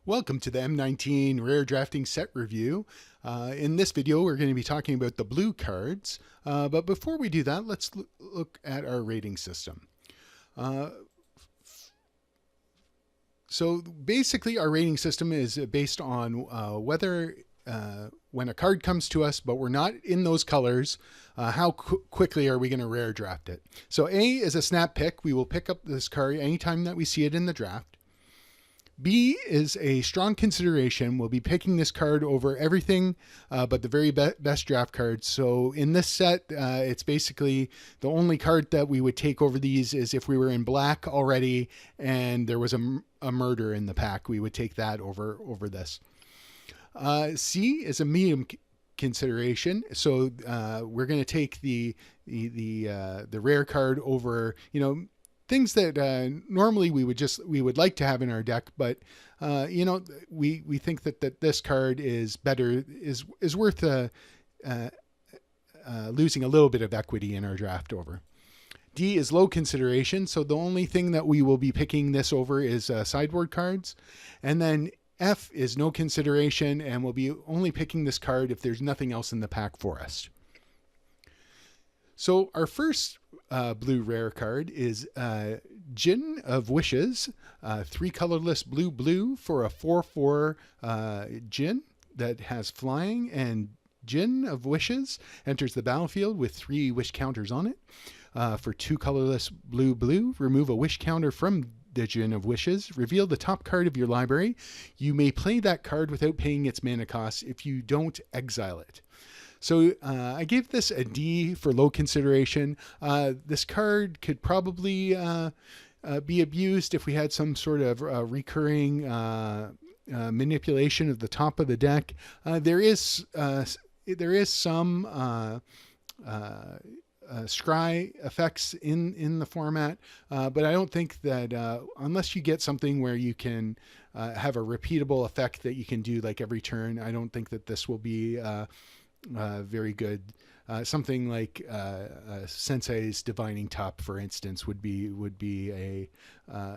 Welcome to the M19 Rare Drafting Set Review. In this video, we're going to be talking about the blue cards. But before we do that, let's look at our rating system. So basically, our rating system is based on whether when a card comes to us, but we're not in those colors, how quickly are we going to rare draft it? So A is a snap pick. We will pick up this card anytime that we see it in the draft. B is a strong consideration. We'll be picking this card over everything but the very best draft cards. So in this set, it's basically the only card that we would take over these is if we were in black already and there was a murder in the pack. We would take that over this. C is a medium consideration. So we're going to take the rare card over, things that normally we would like to have in our deck, but we think that this card is better, is worth losing a little bit of equity in our draft over. D is low consideration, so the only thing that we will be picking this over is sideboard cards. And then F is no consideration, and we'll be only picking this card if there's nothing else in the pack for us. So our first blue rare card is Djinn of Wishes, 3 colorless blue for a 4/4 Djinn that has flying, and Djinn of Wishes enters the battlefield with 3 wish counters on it. For 2 colorless blue, remove a wish counter from the Djinn of Wishes, reveal the top card of your library. You may play that card without paying its mana cost. If you don't, exile it. So I gave this a D for low consideration. This card could probably be abused if we had some sort of recurring manipulation of the top of the deck. There is some scry effects in the format, but I don't think that unless you get something where you can have a repeatable effect that you can do like every turn, I don't think that this will be very good. Something like Sensei's Divining Top, for instance, would be an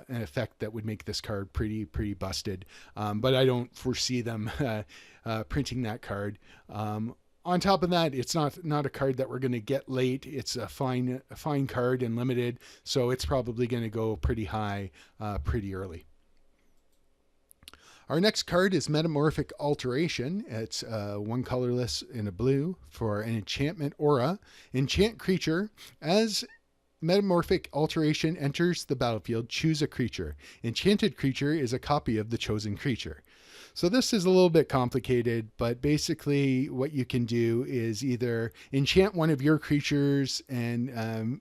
effect that would make this card pretty busted. But I don't foresee them printing that card. On top of that, it's not a card that we're going to get late. It's a fine card and limited, so it's probably going to go pretty high pretty early. Our next card is Metamorphic Alteration. It's 1 colorless in a blue for an enchantment aura. Enchant creature. As Metamorphic Alteration enters the battlefield, choose a creature. Enchanted creature is a copy of the chosen creature. So this is a little bit complicated, but basically what you can do is either enchant one of your creatures and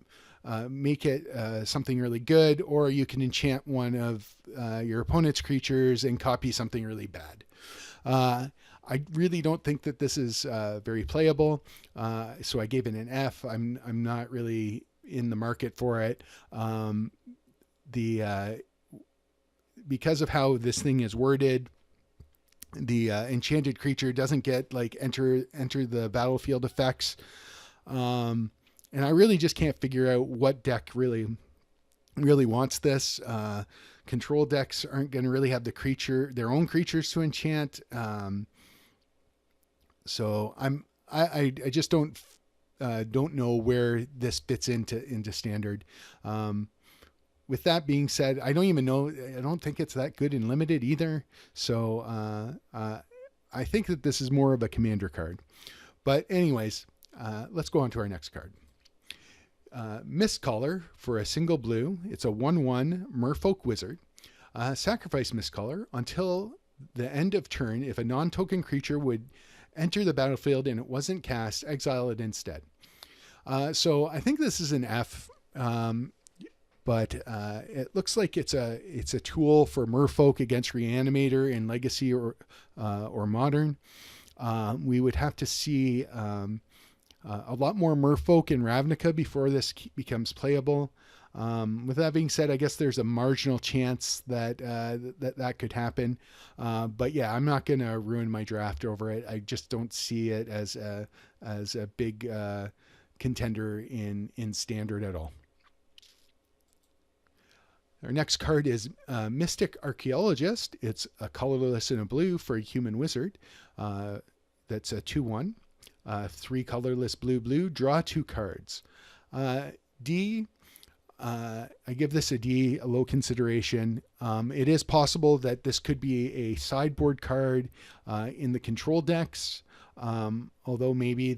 make it something really good, or you can enchant one of your opponent's creatures and copy something really bad. I really don't think that this is very playable, so I gave it an F. I'm not really in the market for it. Because of how this thing is worded, the enchanted creature doesn't get like enter the battlefield effects. And I really just can't figure out what deck really wants this. Control decks aren't going to really have their own creatures to enchant. So I just don't know where this fits into standard. With that being said, I don't think it's that good in limited either. So I think that this is more of a commander card. But anyways, let's go on to our next card. Mistcaller for a single blue. It's a 1/1 Merfolk Wizard. Sacrifice Mistcaller until the end of turn. If a non-token creature would enter the battlefield and it wasn't cast, exile it instead. So I think this is an F, but it looks like it's a tool for Merfolk against Reanimator in Legacy or Modern. We would have to see a lot more Merfolk in Ravnica before this becomes playable. With that being said, I guess there's a marginal chance that that could happen. But yeah, I'm not going to ruin my draft over it. I just don't see it as a big contender in standard at all. Our next card is Mystic Archaeologist. It's a colorless and a blue for a human wizard. That's a 2/1. 3 colorless blue blue. Draw 2 cards. D. I give this a D, a low consideration. It is possible that this could be a sideboard card in the control decks, although maybe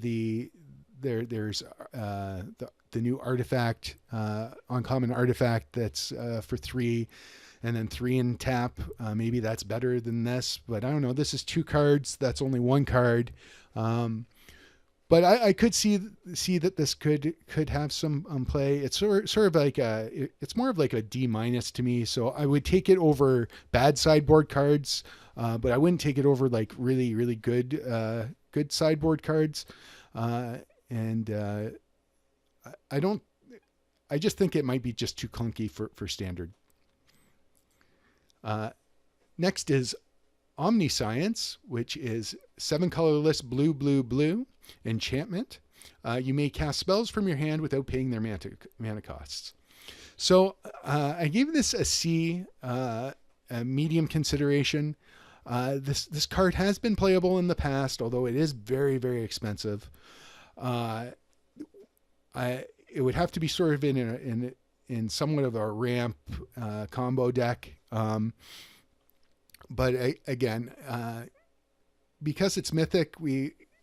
there's the new artifact, uncommon artifact that's for 3 and then 3 in tap. Maybe that's better than this, but I don't know. This is 2 cards. That's only 1 card. But I could see that this could have some play. It's sort of like it's more of like a D- to me. So I would take it over bad sideboard cards, but I wouldn't take it over like really good sideboard cards. I just think it might be just too clunky for standard. Next is Omniscience, which is 7 colorless blue blue blue enchantment. You may cast spells from your hand without paying their mana costs. So I gave this a C, a medium consideration. This card has been playable in the past, although it is very expensive. It would have to be sort of in somewhat of a ramp combo deck. But again, because it's mythic,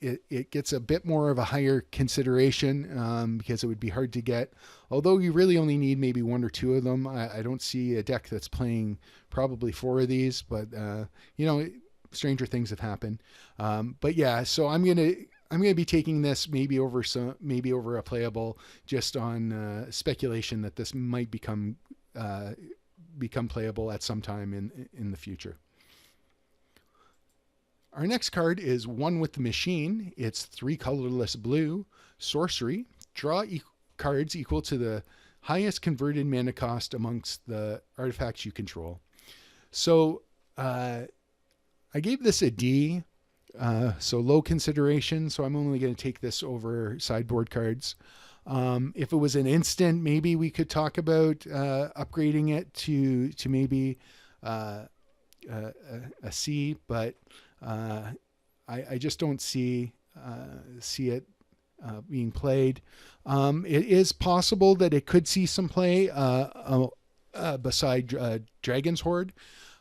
it gets a bit more of a higher consideration because it would be hard to get. Although you really only need maybe 1 or 2 of them. I don't see a deck that's playing probably 4 of these, but stranger things have happened. But yeah, so I'm gonna be taking this maybe over a playable, just on speculation that this might become playable at some time in the future. Our next card is One with the Machine. It's 3 colorless blue, sorcery. Draw cards equal to the highest converted mana cost amongst the artifacts you control. So I gave this a D, so low consideration. So I'm only going to take this over sideboard cards. If it was an instant, maybe we could talk about upgrading it to maybe a C, but I just don't see it being played. It is possible that it could see some play beside Dragon's Horde.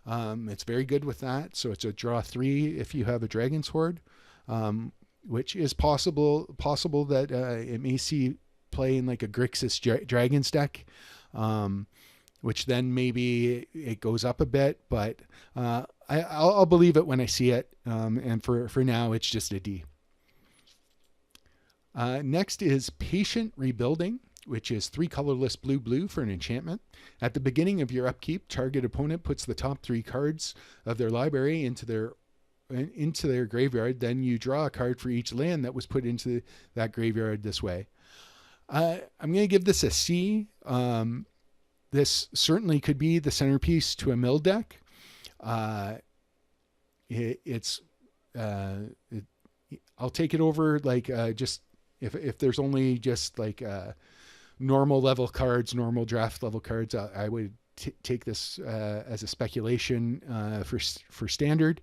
It's very good with that. So it's a draw 3 if you have a Dragon's Horde, which is possible that it may see play in like a Grixis Dragons deck, which then maybe it goes up a bit, but I'll believe it when I see it. And for now, it's just a D. Next is Patient Rebuilding, which is 3 colorless blue blue for an enchantment. At the beginning of your upkeep, target opponent puts the top 3 cards of their library into their graveyard. Then you draw a card for each land that was put into that graveyard this way. I'm going to give this a C. This certainly could be the centerpiece to a mill deck. I'll take it over like just if there's only just like normal level cards, normal draft level cards. I would take this as a speculation for standard.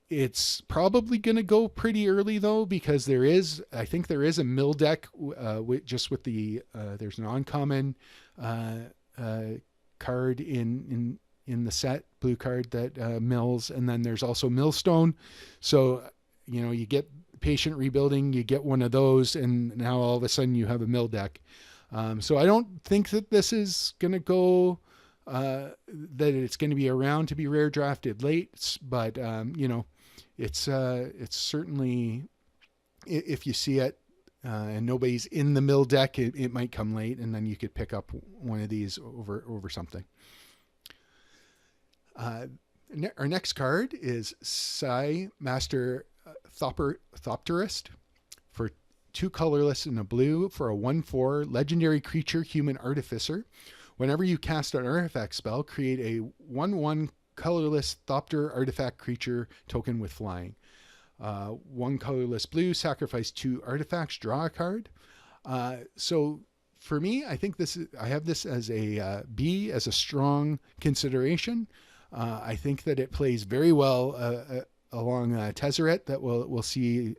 It's probably going to go pretty early though, because I think there is a mill deck just with the there's an uncommon card in the set, blue card that mills, and then there's also Millstone. So you get Patient Rebuilding, you get one of those, and now all of a sudden you have a mill deck. So I don't think that this is going to go that it's going to be around to be rare drafted late, but it's certainly, if you see it and nobody's in the mill deck, it might come late, and then you could pick up one of these over something. Our next card is Sai Master Thopterist for 2 colorless and a blue for a 1/4 legendary creature human artificer. Whenever you cast an artifact spell, create a 1/1 colorless Thopter artifact creature token with flying. 1 colorless blue, sacrifice 2 artifacts, draw a card. So for me, I think I have this as a B, as a strong consideration. I think that it plays very well along Tezzeret that we'll see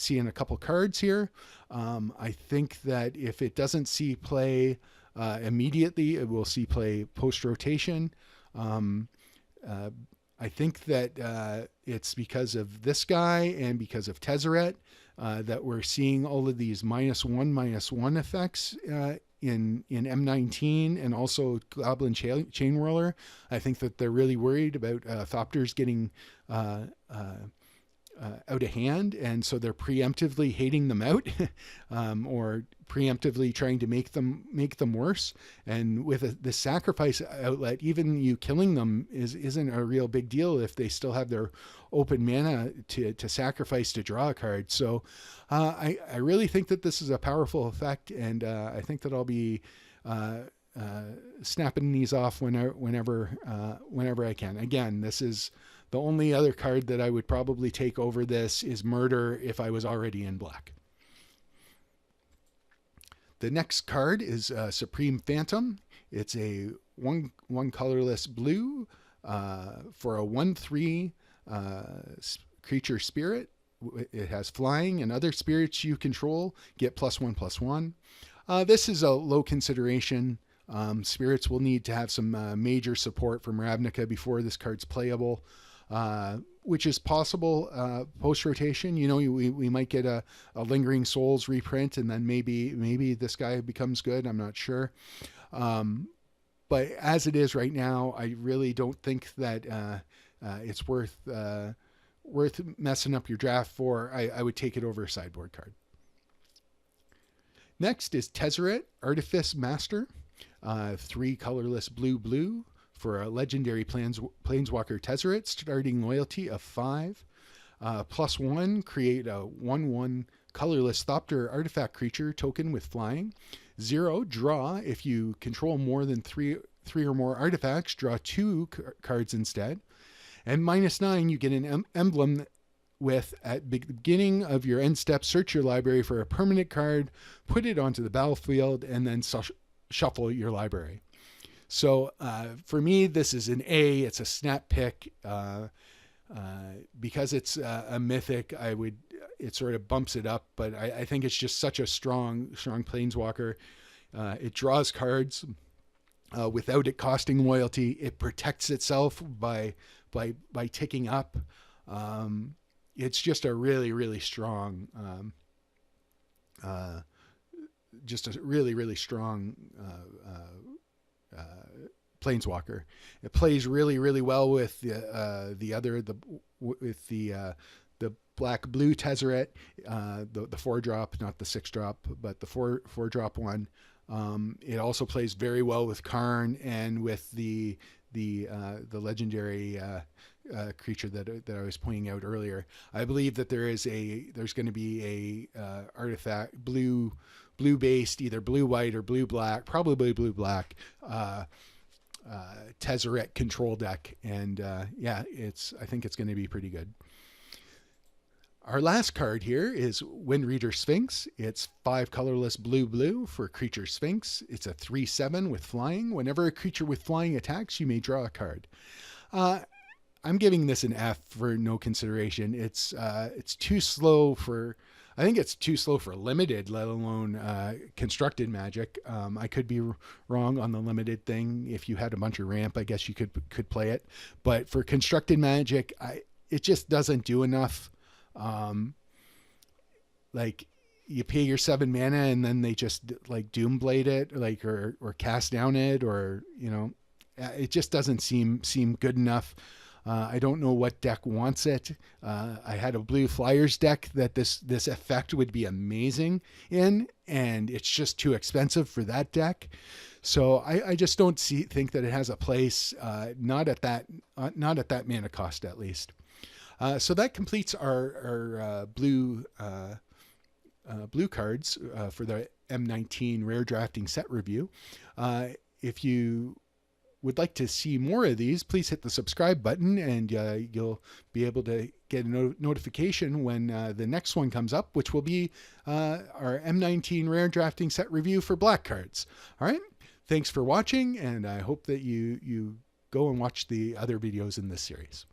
in a couple cards here. I think that if it doesn't see play immediately, it will see play post rotation. I think that it's because of this guy and because of Tezzeret that we're seeing all of these -1/-1 effects in M19 and also Goblin Chain Whirler. I think that they're really worried about Thopters getting out of hand, and so they're preemptively hating them out or preemptively trying to make them worse. And with the sacrifice outlet, even you killing them isn't a real big deal if they still have their open mana to sacrifice to draw a card. So I really think that this is a powerful effect, and I think that I'll be snapping these off whenever I can. Again, this is the only other card that I would probably take over this is Murder if I was already in black. The next card is Supreme Phantom. It's a one colorless blue for a 1/3 creature spirit. It has flying, and other spirits you control get +1/+1. This is a low consideration. Spirits will need to have some major support from Ravnica before this card's playable. Which is possible post rotation. You know, we might get a Lingering Souls reprint, and then maybe this guy becomes good. I'm not sure. But as it is right now, I really don't think that it's worth messing up your draft for. I would take it over a sideboard card. Next is Tezzeret, Artifice Master, 3 colorless blue. For a legendary Planeswalker Tezzeret, starting loyalty of 5. +1, create a 1/1 colorless Thopter artifact creature token with flying. 0, draw. If you control more than three or more artifacts, draw 2 cards instead. And -9, you get an emblem with, at the beginning of your end step, search your library for a permanent card, put it onto the battlefield, and then shuffle your library. So for me, this is an A. It's a snap pick. Because it's a mythic, it sort of bumps it up, but I think it's just such a strong planeswalker. It draws cards without it costing loyalty. It protects itself by ticking up. It's just a really strong, really strong planeswalker. It plays really well with the black blue Tezzeret, the 4-drop, not the 6-drop, but the 4-drop one. It also plays very well with Karn and with the legendary creature that I was pointing out earlier. I believe that there's going to be a artifact blue based, either blue white or blue black, probably blue black, Tezzeret control deck, and I think it's going to be pretty good. Our last card here is Windreader Sphinx. It's 5 colorless blue for creature Sphinx. It's a 3/7 with flying. Whenever a creature with flying attacks, you may draw a card. I'm giving this an F for no consideration. It's too slow for. I think it's too slow for limited, let alone constructed Magic. I could be wrong on the limited thing. If you had a bunch of ramp, I guess you could play it. But for constructed Magic, it just doesn't do enough. Like you pay your 7 mana and then they just like Doomblade it, like or cast down it, or it just doesn't seem good enough. I don't know what deck wants it. I had a blue Flyers deck that this effect would be amazing in, and it's just too expensive for that deck. So I just don't think that it has a place. Not at that mana cost, at least. So that completes our blue cards for the M19 rare drafting set review. If you would like to see more of these, please hit the subscribe button, and you'll be able to get a notification when the next one comes up, which will be our M19 rare drafting set review for black cards. All right. Thanks for watching, and I hope that you go and watch the other videos in this series.